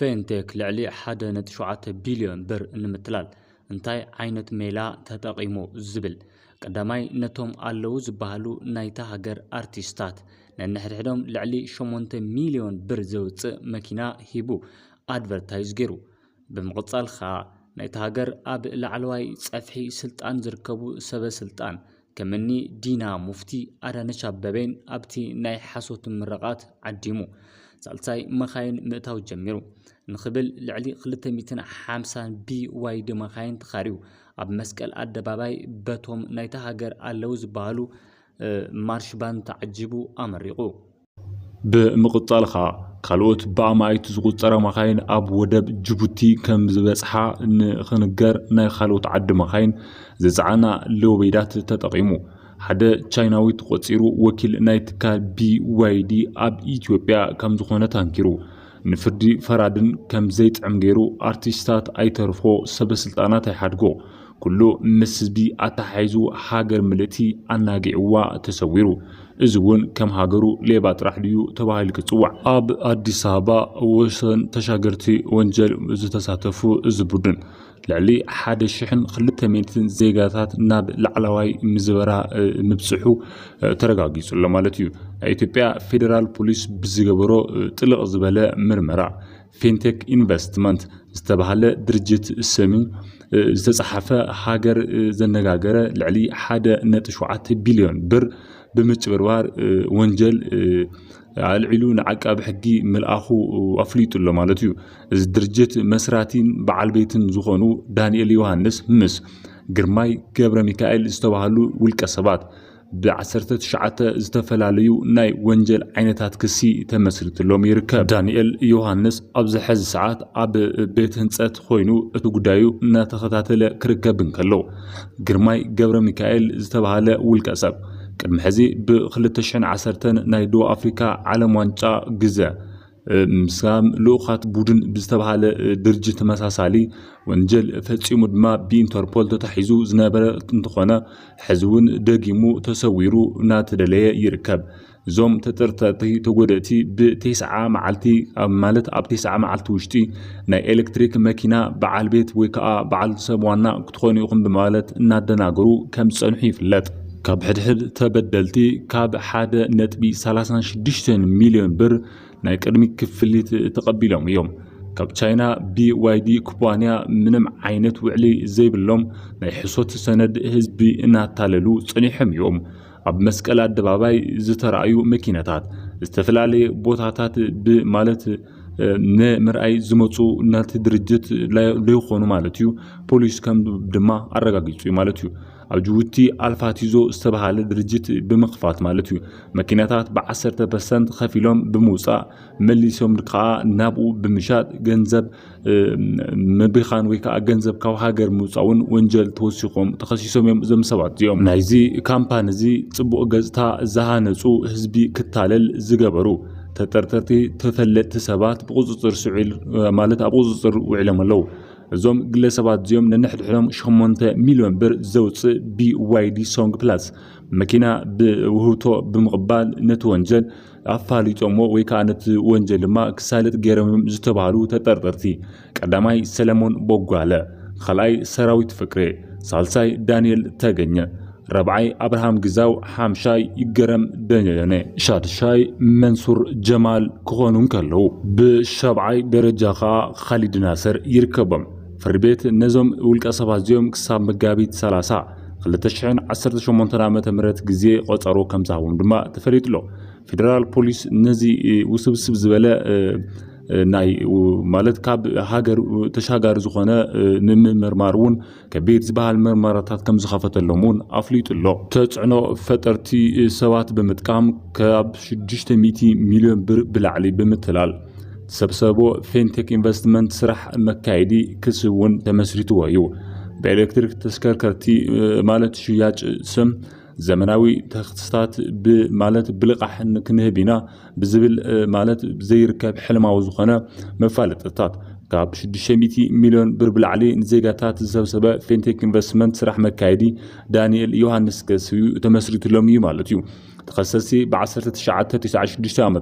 فينتك لعلي حدا نتشعات بليون بر نمتلال انتاي عينت ميلا تتقيمو الزبل قداماي نتوم قالو زبالو نايتا هاجر ارتيستات نحرحدهم لعلي 8 مليون بر زوت مكينا هيبو ادفرتايز جيرو بمقصال خا نايتا هاجر اب لعلواي صفحي سلطان زركبو سبا سلطان كمني دينا مفتي ادانش اببين ابتي ناي حسوت مرقات عديمو سالتاي مخاين مئتاو جميرو نخبل لعلي 250 بي وايد مخاين تخاريو اب مسكل ادباباي بتوم نايتا هاجر አለው ዝባሉ ማርሽ ባን ተዓጅቡ አመሪቁ بمقطالخ ካልኦት በአማይት ዝቁፀረ መኻይን ኣብ ወደብ ጅቡቲ ከም ዝበጽሓ ንኽንገር ናይ ካልኦት ዓዲ መኻይን ዝጽዓና ሎቤዳት ተጠቂሙ ሓደ ቻይናዊት ቆፂሩ ወኪል ናይ ትካል BYD ኣብ ኢትዮጵያ ከም ዝኾነ ታንኪሩ ንፍርዲ ፈራድን ከም ዘይጥዕም ገይሩ አርቲስታት ኣይተርፎ ሰበስልጣናት ኣይሓድጎ ኩሉ ምስቢ ኣታሓይዙ ሃገር ምልእቲ ኣናጊዕዋ ተሰዊሩ እዝውን ከም ሃገሩ ሌባ ጥራሕ ድዩ ተባሂሉ ክጽዋዕ ኣብ አዲስ አበባ ወሰን ተሻገርቲ ወንጀል ዝተሳተፉ ዝቡድን ልዕሊ 1200 ዜጋታት ናብ ላዕለዋይ ምዝበራ ምብጽሑ ተረጋጊጹ ማለት እዩ ኢትዮጵያ ፌደራል ፖሊስ ብዝገበሮ ጥልቕ ዝበለ ምርመራ ፊንቴክ ኢንቨስትመንት ዝተባሃለ ድርጅት ሰሚ ዝተጻሕፈ ሃገር ዘነጋገረ ልዕሊ 1.7 ቢልዮን ብር بمجبروار وانجل العلون عقاب حقي ملأخو أفليتو له مالتيو درجة مسراتين بعل بيتن زخونو دانيال يوهانس مس جرماي جبر ميكائيل استوهالو والكسبات بعسرة شعات استفلاليو ناي وانجل عينتات كسي تمسرت لهم يركب دانيال يوهانس أبز حز ساعات أب بيت هنسات خوينو اتوقدايو ناتخطاتل كركبن كلو جرماي جبر ميكائيل استوهالا والكسب قدم حزي ب2010 نايدو افريكا عالم وانጫ ግዜ مسام لوخات بودن بزتبحاله درجه تمساسالي ወንጀል ፈጽሙ ድማ በኢንተርፖል ተታሒዙ ዝነበረ እንትኾነ ሕዝውን ደጊሙ ተሰዊሩ ናተደለየ ይርከብ ዞም ተጠርጣሪ ተጎደቲ ብ9 መዓልቲ ማለት ኣብ 9 መዓልቲ ውሽጢ ናይ ኤሌክትሪክ መኪና በዓል ቤት ወይ ከዓ በዓል ሰብ ዋና ክትኾኑ ይኹም በማለት እናደናገሩ ከም ጸንሑ ይፍለጥ ካብ ሕድሕድ ተበደልቲ ካብ 1.36 ሚሊዮን ብር ናይ ቅድሚ ክፍሊት ተቀቢሎም እዮም ካብ ቻይና BYD ኩባንያ ምንም ዓይነት ውዕሊ ዘይብሎም ናይ ሕሶት ሰነድ ህዝቢ እናታለሉ ጽኒሖም እዮም ኣብ መስቀል አደባባይ ዝተራዩ መኪናታት ዝተፈላለዩ ቦታታት ማለት ንምርአይ ዝመጹ ናቲ ድርጅት ለይኾኑ ማለት እዩ ፖሊስ ከም ድማ አረጋግጹ ማለት እዩ ኣብ ጅቡቲ አልፋቲዞ ዝተባሃለ ድርጅት በመኽፋት ማለት እዩ መኪናታት በ10% ከፊሎም በመውጻእ መልሶም ድካ ናብኡ በመሻጥ ገንዘብ መብኻን ወይ ከዓ ገንዘብ ካብ ሃገር መውጻውን ወንጀል ተወሲኾም ተኸሲሶም ዘምሰባት እዮም ናይዚ ካምፓኒ እዚ ጽቡቕ ገጽታ ዘሃነጹ ህዝቢ ክታለል ዝገበሩ ተጠርጣሪ ተፈለጥቲ ሰባት ብቁጽጽር ስዑል ማለት ኣብ ቁጽጽር ውዕሎም ኣለው እዞም ግለሰባት ዚኦም ነንሕድሕዶም 8 ሚሊዮን ብር ዘውጽእ BYD ሶንግ ፕላስ መኪና ብውህብቶ ብምቕባል ነቲ ወንጀል ኣፋሊጦሞ ወይ ከዓ ነቲ ወንጀል ድማ ክሳለጥ ገይሮም ዝተባሃሉ ተጠርጣርቲ ቀዳማይ ሰለሞን ቦጓለ خلای ሰራዊት ፍቅሬ ሳልሳይ ዳንኤል ተገኘ ربعي أبراهام جزاو حامشاي يجرم دنيانه شادشاي منصور جمال كونون كلو بشبعي درجة خالد ناصر يركبهم فربيت نظم والقصبات زيوم كساب مقابيت 30 خلتشحن 18 عامة مرات جزي قطعرو كم زاوم دما تفريت له فدرال بوليس نزي وسبسب زبالة ናይ ማለት ካብ ሃገር ተሻጋሪ ዝኾነ ንምርማሩን ከቤት ዝበሃል ምርመራታት ከም ዝኸፈተሎምን ኣፍሊጡሎ ተጽዕኖ ፈጠርቲ ሰባት በመጥቃም ካብ 600 ሚሊዮን ብር ብላዕሊ በመትላል ሰብሰቦ ፊንቴክ ኢንቨስትመንት ስራሕ መካይዲ ክስውን ተመስሪቱ ወዩ በኤሌክትሪክ ተሽከርከርቲ ማለት ሽያጭ ስም ዘመናዊ ተኽስታት ማለት ብልቃሕን ክንህቢና ብዝብል ማለት ዘይርከብ ሕልማው ዝኾነ መፋለጥታት ካብ 600 ሚልዮን ብር ብላዕሊ ንዜጋታት ዝሰብሰበ ፌንቴክ ኢንቨስትመንት ስራሕ መካየዲ ዳንኤል ዮሃንስ ከስዩ ተመስሪቱሎም እዩ ማለት እዩ ተኸሰሲ ብ1996 ዓ.ም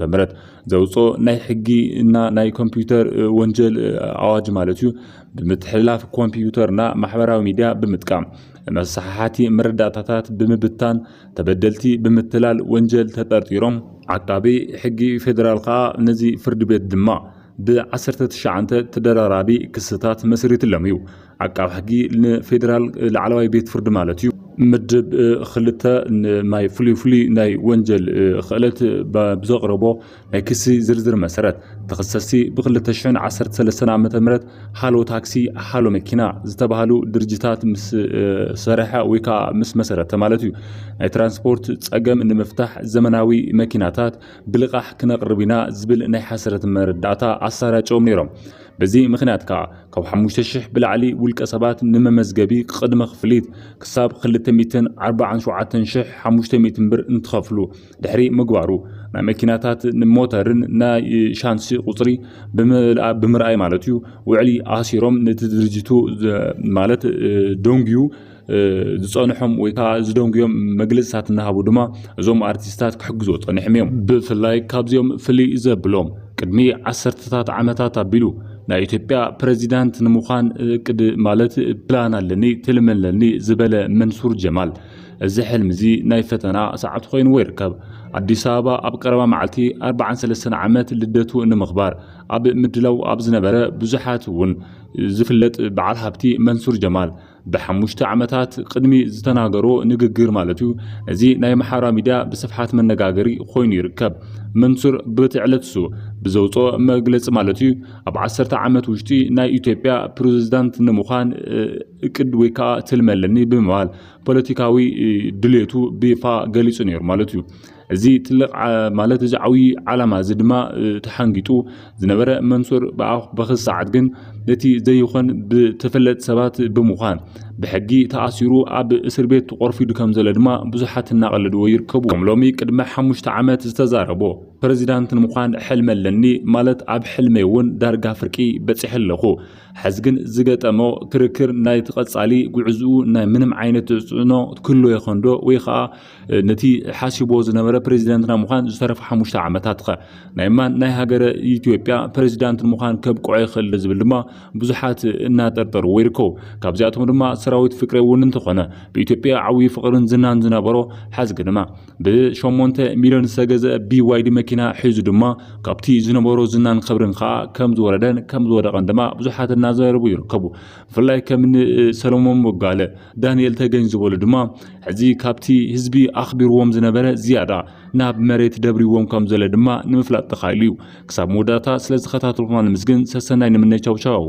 ዘውጾ ናይ ሕጊ እና ናይ ኮምፒውተር ወንጀል ኣዋጅ ማለት እዩ ብምትሕልላፍ ኮምፒውተርና ማሕበራዊ ሚድያ ብምጥቃም መሳሓሓቲ መረዳእታታት ብምብታን ተበደልቲ ብምትላል ወንጀል ተጠርጢሮም ዓቃቢ ሕጊ ፌደራል ከዓ ነዚ ፍርድ ቤት ድማ ብ19 ተደራራቢ ክስታት መስሪቱሎም እዩ ዓቃቢ ሕጊ ንፌደራል ላዕለዋይ ቤት ፍርዲ ማለት እዩ ምድብ ክልተ ማይ ፍሉይ ናይ ወንጀል ክእለት ብዘቕርቦ ናይ ክሲ ዝርዝር መሰረት ተኸሰሲ ብ2013 ዓ.ም ሃሎ ታክሲ ሃሎ መኪና ዝተባሃሉ ድርጅታት ምስ ሰረሐ ወይ ከዓ ምስ መሰረተ ማለት እዩ ናይ ትራንስፖርት ፀገም ንምፍታሕ ዘመናዊ መኪናታት ብልቃሕ ክነቅርብ ኢና ዝብል ናይ ሓሰረት መረዳእታ ኣሰራጮም ነይሮም በዚ ምኽንያት ካብ 5000 ብላዕሊ ውልቀ ሰባት ንመመዝገቢ ቅድመ ክፍሊት ክሳብ 247500 ብር እንትኸፍሉ ድሕሪ ምግባሩ ናይ መኪናታት ንሞተርን ናይ ሻንሲ ቁፅሪ ብምርኣይ ማለት እዩ ውዕሊ ኣሲሮም ነቲ ድርጅቱ ማለት ዶንግዩ ዝጸንሖም ወይ ከዓ ዝደንግዮም መግለጽታት እናሃቡ ድማ እዞም ኣርቲስታት ክሕግዙ ጸኒሖም እዮም ብፍላይ ካብዚኦም ፍልይ ዘብሎም ቅድሚ 10 ዓመታት ኣቢሉ ናይ ኢትዮጵያ ፕሬዚዳንት ንምዃን ቅድ ማለት ፕላን ኣለኒ ትልመለኒ ዝበለ መንሱር ጀማል እዚ ሕልም እዚ ናይ ፈተና ሰዓት ኮይኑ ይርከብ አዲስ አበባ ኣብ ቀረባ መዓልቲ 43 ዓመት ልደቱ ንምኽባር ኣብ ምድላው ኣብ ዝነበረ ብዙሓት እውን ዝፍለጥ በዓል ሃብቲ መንሱር ጀማል ብ5 ዓመታት ቅድሚ ዝተናገሮ ንግግር ማለት እዩ እዚ ናይ ማሕበራዊ ሚድያ ብስፍሓት መነጋገሪ ኮይኑ ይርከብ መንሱር ብትዕለትሱ ብዘውጾ መግለጽ ማለት እዩ ኣብ 10 ዓመት ውሽጢ ናይ ኢትዮጵያ ፕሬዝዳንት ንምዃን እቅድ ወይ ከዓ ትልመለኒ ብምባል ፖለቲካዊ ድሌቱ ብይፋ ገሊጹ ነይሩ ማለት እዩ እዚ ትልቅ ማለት እዚ ዓዊ ዓላማ እዚ ድማ ተሓንጊጡ ዝነበረ መንሱር በኽስ ሰዓት ግን ነቲ ዘይኾን ብተፈለጥ ሰባት ብምዃን ብሕጊ ተኣሲሩ ኣብ እስር ቤት ቆርፊዱ ከም ዘሎ ድማ ብዙሓት እናቀለድዎ ይርከቡ ሎሚ ቅድመ 5 ዓመት ዝተዛረቦ ፕሬዝዳንት ንምዃን ሕልመለኒ ማለት ኣብ ሕልመይ እውን ዳርጋ ፍርቂ በፂሕ ኣለኹ ሕዝግን ዝገጠሞ ክርክር ናይ ተቐጻሊ ጉዕዝኡ ናይ ምንም ዓይነት ጽዕኖ ክሎ ይኾንዶ ወይ ከዓ ነቲ ሓሲቦ ዝነበረ ፕሬዝዳንትና ምዃን ዝተረፈ 5 ዓመታት ናይ ማን ናይ ሃገረ ኢትዮጵያ ፕሬዝዳንት ንምዃን ከብቅዖ ይኽእል ዝብል ድማ ብዙሓት እናጠርጠሩ ይርከቡ ካብዚኣቶም ድማ ሰራዊት ፍቅሪ እውን እንተኾነ በኢትዮጵያ ዓዊ ፍቅርን ዝናን ዝነበሮ ሓዝግ ድማ ብ8 ሚልዮን ዝተገዘ BYD መኪና ሒዙ ድማ ካብቲ ዝነበሮ ዝናን ክብርን ከዓ ከም ዝወረደን ከም ዝወደቀን ድማ ብዙሓት እናዘረቡ ይርከቡ ፍላይ ከም ሰሎሞን ቦጋለ ዳንኤል ተገኝ ዝበሉ ድማ ሕዚ ካብቲ ህዝቢ ኣኽቢርዎም ዝነበረ ዝያዳ ናብ መሬት ደብሪዎም ከም ዘለ ድማ ንምፍላጥ ተኻኢሉ ክሳብ መወዳእታ ስለ ዝኸታተልኩና ንምስግን ሰሰናይ ንምነቻው ቻው